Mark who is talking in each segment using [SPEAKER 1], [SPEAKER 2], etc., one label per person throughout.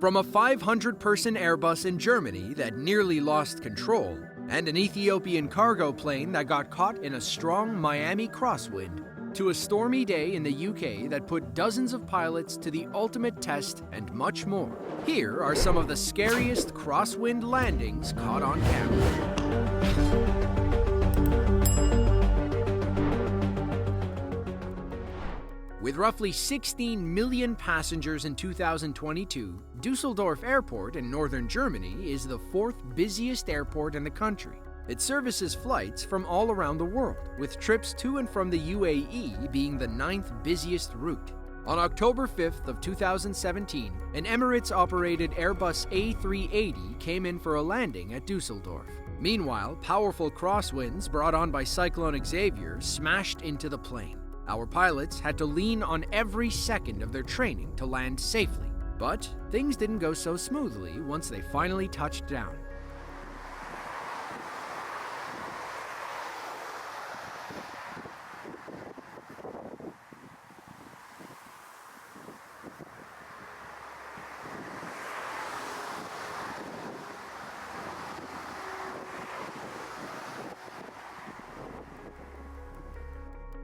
[SPEAKER 1] From a 500-person Airbus in Germany that nearly lost control, and an Ethiopian cargo plane that got caught in a strong Miami crosswind, to a stormy day in the UK that put dozens of pilots to the ultimate test, and much more. Here are some of the scariest crosswind landings caught on camera. With roughly 16 million passengers in 2022, Dusseldorf Airport in northern Germany is the fourth busiest airport in the country. It services flights from all around the world, with trips to and from the UAE being the ninth busiest route. On October 5th of 2017, an Emirates-operated Airbus A380 came in for a landing at Dusseldorf. Meanwhile, powerful crosswinds brought on by Cyclone Xavier smashed into the plane. Our pilots had to lean on every second of their training to land safely. But things didn't go so smoothly once they finally touched down.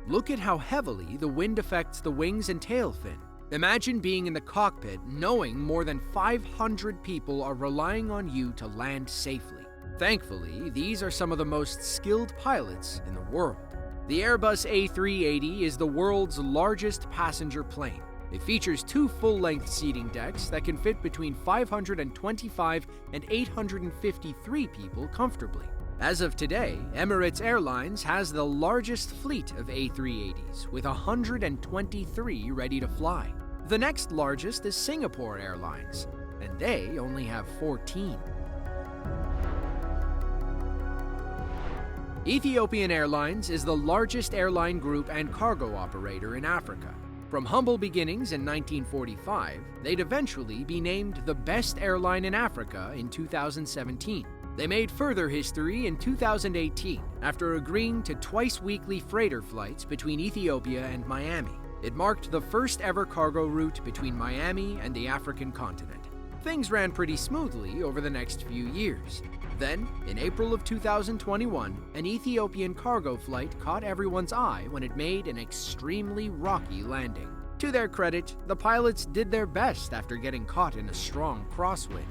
[SPEAKER 1] Look at how heavily the wind affects the wings and tail fin. Imagine being in the cockpit knowing more than 500 people are relying on you to land safely. Thankfully, these are some of the most skilled pilots in the world. The Airbus A380 is the world's largest passenger plane. It features two full-length seating decks that can fit between 525 and 853 people comfortably. As of today, Emirates Airlines has the largest fleet of A380s, with 123 ready to fly. The next largest is Singapore Airlines, and they only have 14. Ethiopian Airlines is the largest airline group and cargo operator in Africa. From humble beginnings in 1945, they'd eventually be named the best airline in Africa in 2017. They made further history in 2018 after agreeing to twice-weekly freighter flights between Ethiopia and Miami. It marked the first ever cargo route between Miami and the African continent. Things ran pretty smoothly over the next few years. Then, in April of 2021, an Ethiopian cargo flight caught everyone's eye when it made an extremely rocky landing. To their credit, the pilots did their best after getting caught in a strong crosswind.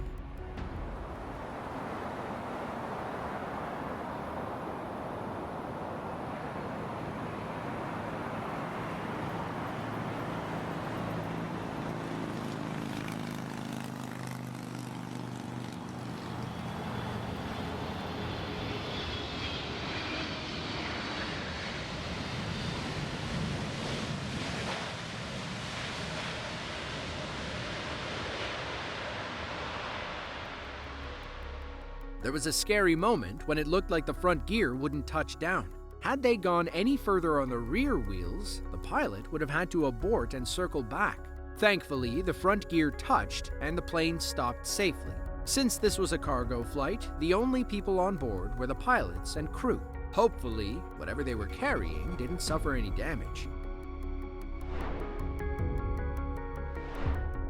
[SPEAKER 1] There was a scary moment when it looked like the front gear wouldn't touch down. Had they gone any further on the rear wheels, the pilot would have had to abort and circle back. Thankfully, the front gear touched and the plane stopped safely. Since this was a cargo flight, the only people on board were the pilots and crew. Hopefully, whatever they were carrying didn't suffer any damage.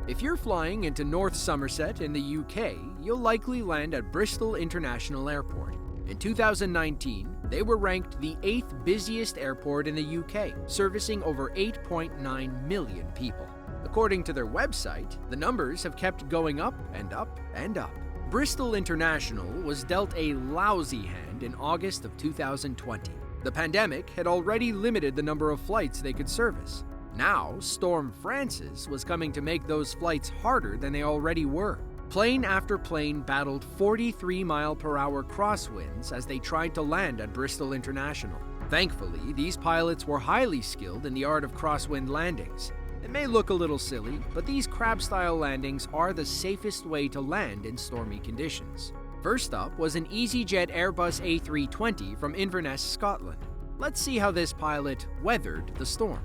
[SPEAKER 1] If you're flying into North Somerset in the UK, you'll likely land at Bristol International Airport. In 2019, they were ranked the 8th busiest airport in the UK, servicing over 8.9 million people. According to their website, the numbers have kept going up and up and up. Bristol International was dealt a lousy hand in August of 2020. The pandemic had already limited the number of flights they could service. Now, Storm Francis was coming to make those flights harder than they already were. Plane after plane battled 43-mile-per-hour crosswinds as they tried to land at Bristol International. Thankfully, these pilots were highly skilled in the art of crosswind landings. It may look a little silly, but these crab-style landings are the safest way to land in stormy conditions. First up was an EasyJet Airbus A320 from Inverness, Scotland. Let's see how this pilot weathered the storm.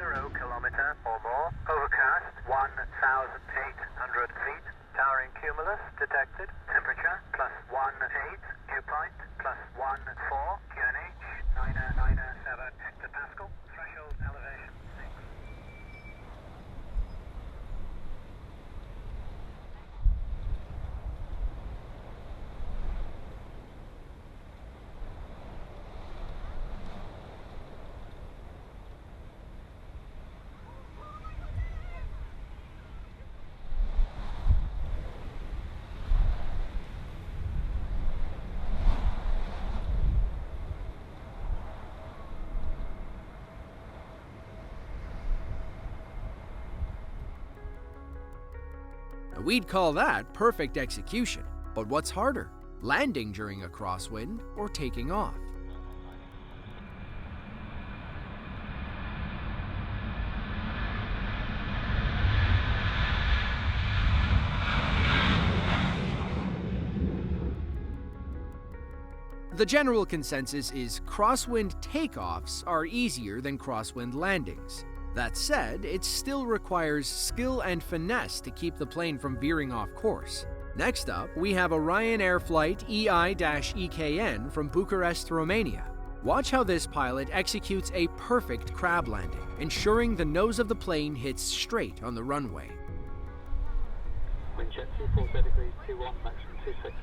[SPEAKER 2] 10 kilometer or more, overcast 1,800 feet, towering cumulus detected, temperature +18, dew point +14, QNH 997 hectopascal, threshold elevation 6.
[SPEAKER 1] Now, we'd call that perfect execution. But what's harder? Landing during a crosswind or taking off? The general consensus is crosswind takeoffs are easier than crosswind landings. That said, it still requires skill and finesse to keep the plane from veering off course. Next up, we have a Ryanair flight EI-EKN from Bucharest, Romania. Watch how this pilot executes a perfect crab landing, ensuring the nose of the plane hits straight on the runway.
[SPEAKER 3] Wind jet 240 degrees, 21, maximum 26.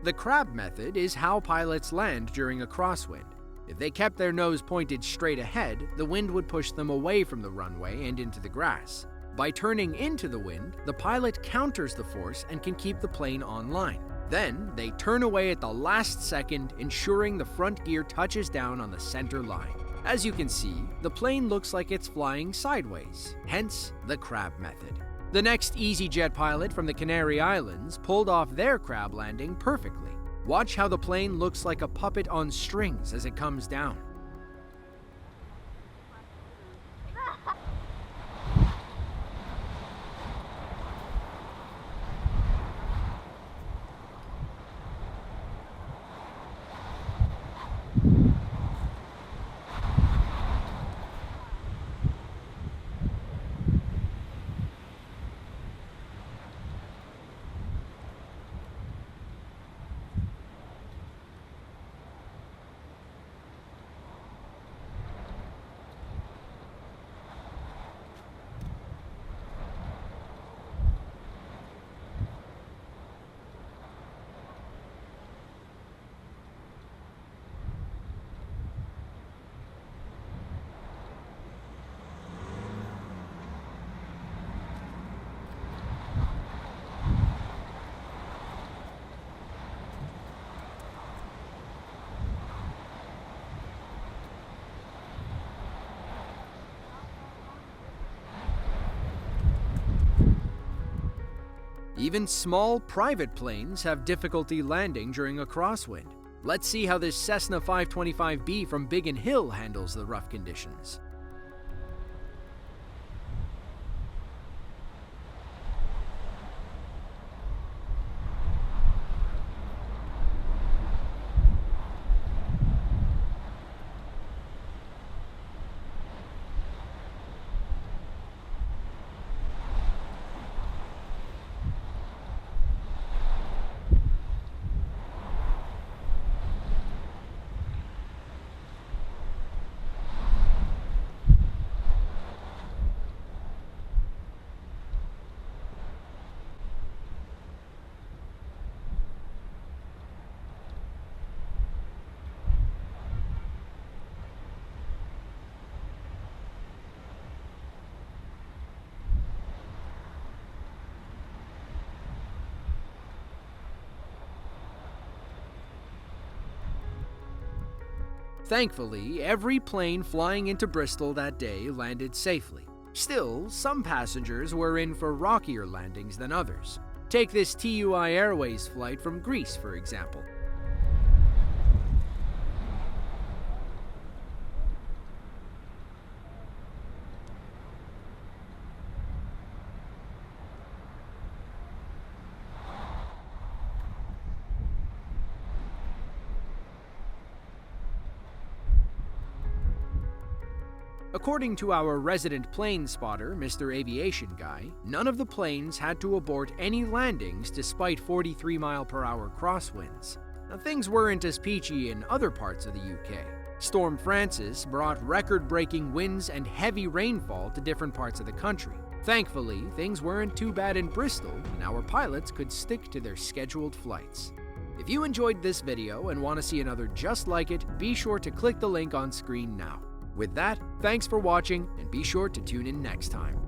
[SPEAKER 1] The crab method is how pilots land during a crosswind. If they kept their nose pointed straight ahead, the wind would push them away from the runway and into the grass. By turning into the wind, the pilot counters the force and can keep the plane on line. Then, they turn away at the last second, ensuring the front gear touches down on the center line. As you can see, the plane looks like it's flying sideways, hence the crab method. The next EasyJet pilot from the Canary Islands pulled off their crab landing perfectly. Watch how the plane looks like a puppet on strings as it comes down. Even small private planes have difficulty landing during a crosswind. Let's see how this Cessna 525B from Biggin Hill handles the rough conditions. Thankfully, every plane flying into Bristol that day landed safely. Still, some passengers were in for rockier landings than others. Take this TUI Airways flight from Greece, for example. According to our resident plane spotter, Mr. Aviation Guy, none of the planes had to abort any landings despite 43-mile-per-hour crosswinds. Now, things weren't as peachy in other parts of the UK. Storm Francis brought record-breaking winds and heavy rainfall to different parts of the country. Thankfully, things weren't too bad in Bristol, and our pilots could stick to their scheduled flights. If you enjoyed this video and want to see another just like it, be sure to click the link on screen now. With that, thanks for watching, and be sure to tune in next time.